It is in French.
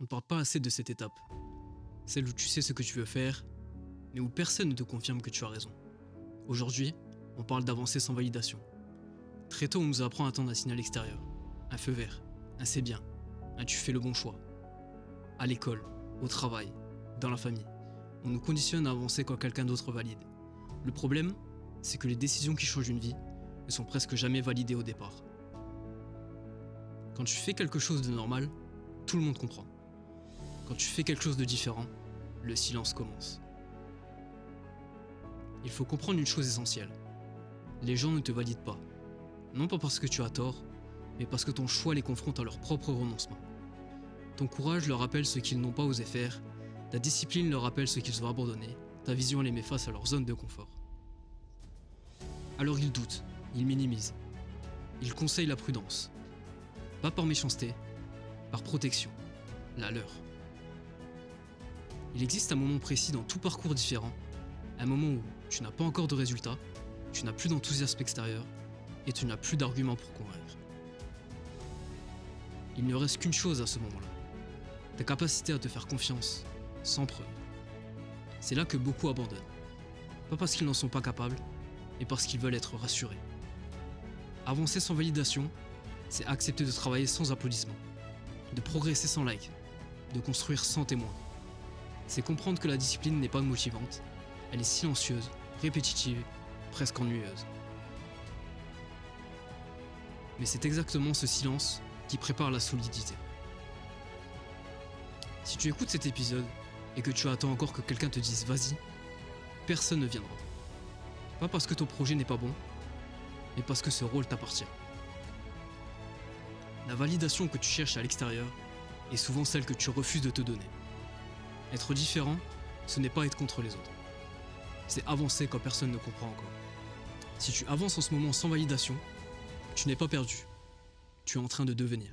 On ne parle pas assez de cette étape. Celle où tu sais ce que tu veux faire, mais où personne ne te confirme que tu as raison. Aujourd'hui, on parle d'avancer sans validation. Très tôt, on nous apprend à attendre un signal extérieur. Un feu vert, un c'est bien, un tu fais le bon choix. À l'école, au travail, dans la famille, on nous conditionne à avancer quand quelqu'un d'autre valide. Le problème, c'est que les décisions qui changent une vie ne sont presque jamais validées au départ. Quand tu fais quelque chose de normal, tout le monde comprend. Quand tu fais quelque chose de différent, le silence commence. Il faut comprendre une chose essentielle. Les gens ne te valident pas. Non pas parce que tu as tort, mais parce que ton choix les confronte à leur propre renoncement. Ton courage leur rappelle ce qu'ils n'ont pas osé faire, ta discipline leur rappelle ce qu'ils ont abandonné, ta vision les met face à leur zone de confort. Alors ils doutent, ils minimisent, ils conseillent la prudence. Pas par méchanceté, par protection, la leur. Il existe un moment précis dans tout parcours différent, un moment où tu n'as pas encore de résultat, tu n'as plus d'enthousiasme extérieur et tu n'as plus d'arguments pour convaincre. Il ne reste qu'une chose à ce moment-là, ta capacité à te faire confiance, sans preuve. C'est là que beaucoup abandonnent. Pas parce qu'ils n'en sont pas capables, mais parce qu'ils veulent être rassurés. Avancer sans validation, c'est accepter de travailler sans applaudissements, de progresser sans like, de construire sans témoin. C'est comprendre que la discipline n'est pas motivante, elle est silencieuse, répétitive, presque ennuyeuse. Mais c'est exactement ce silence qui prépare la solidité. Si tu écoutes cet épisode et que tu attends encore que quelqu'un te dise vas-y, personne ne viendra. Pas parce que ton projet n'est pas bon, mais parce que ce rôle t'appartient. La validation que tu cherches à l'extérieur est souvent celle que tu refuses de te donner. Être différent, ce n'est pas être contre les autres. C'est avancer quand personne ne comprend encore. Si tu avances en ce moment sans validation, tu n'es pas perdu. Tu es en train de devenir.